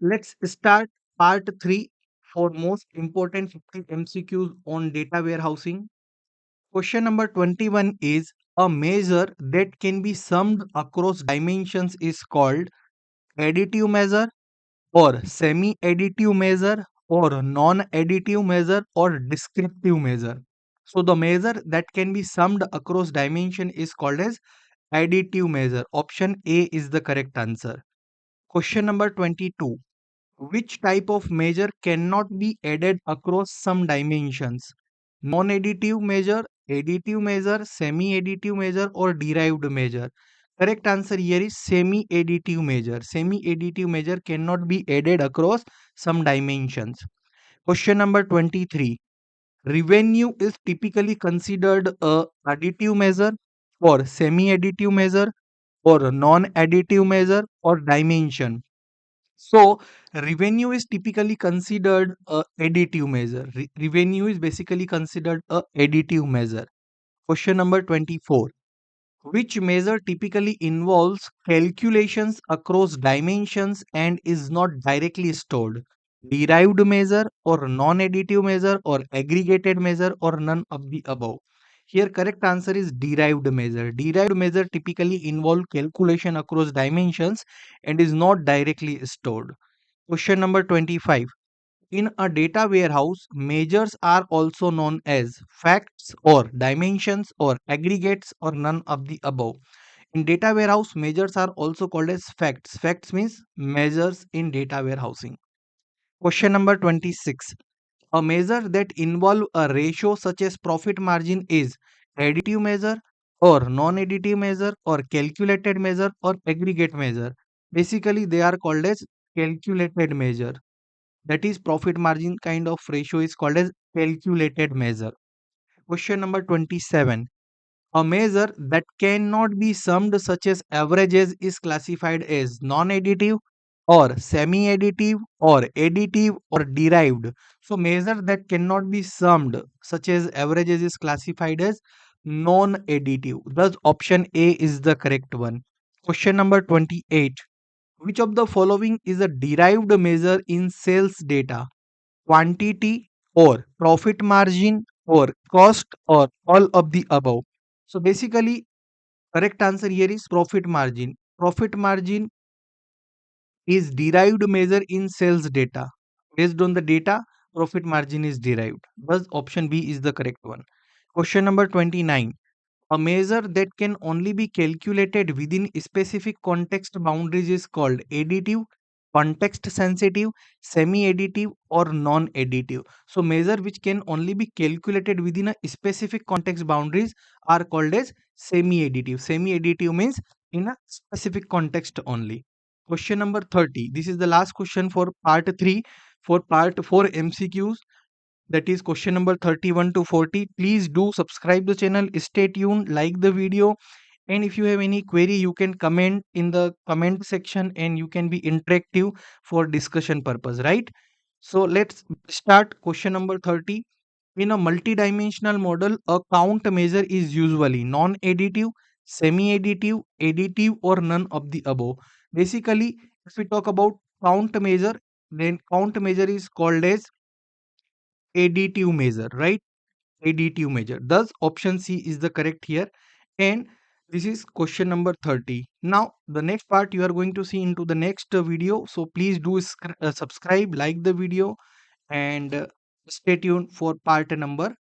Let's start part 3 for most important 50 MCQs on data warehousing. Question number 21 is a measure that can be summed across dimensions is called additive measure or semi-additive measure or non-additive measure or descriptive measure. So the measure that can be summed across dimension is called as additive measure. Option A is the correct answer. Question number 22. Which type of measure cannot be added across some dimensions? Non-additive measure, additive measure, semi-additive measure or derived measure? Correct answer here is semi-additive measure. Semi-additive measure cannot be added across some dimensions. Question number 23. Revenue is typically considered a additive measure or semi-additive measure or non-additive measure or dimension. So, revenue is typically considered a additive measure. Revenue is basically considered a additive measure. Question number 24. Which measure typically involves calculations across dimensions and is not directly stored? Derived measure or non-additive measure or aggregated measure or none of the above? Here correct answer is derived measure. Derived measure typically involve calculation across dimensions and is not directly stored. Question number 25. In a data warehouse, measures are also known as facts or dimensions or aggregates or none of the above. In data warehouse, measures are also called as facts. Facts means measures in data warehousing. Question number 26. A measure that involve a ratio such as profit margin is additive measure or non-additive measure or calculated measure or aggregate measure. Basically, they are called as calculated measure. That is profit margin kind of ratio is called as calculated measure. Question number 27. A measure that cannot be summed such as averages is classified as non-additive or semi-additive or additive or derived. So measure that cannot be summed such as averages is classified as non-additive. Thus option A is the correct one. Question number 28. Which of the following is a derived measure in sales data? Quantity or profit margin or cost or all of the above? So basically, correct answer here is profit margin. Profit margin is derived measure in sales data. Based on the data, profit margin is derived. Thus, option B is the correct one. Question number 29. A measure that can only be calculated within specific context boundaries is called additive, context sensitive, semi-additive or non-additive. So measure which can only be calculated within a specific context boundaries are called as semi-additive. Semi-additive means in a specific context only. Question number 30. This is the last question for part 3. For part 4 MCQs, that is question number 31 to 40. Please do subscribe the channel, stay tuned, like the video, and if you have any query you can comment in the comment section and you can be interactive for discussion purpose, right? So let's start question number 30. In a multidimensional model, a count measure is usually non-additive, semi-additive, additive or none of the above. Basically, if we talk about count measure, then count measure is called as additive measure, right? Additive measure. Thus, option C is the correct here. And this is question number 30. Now, the next part you are going to see into the next video. So, please do subscribe, like the video, and stay tuned for part number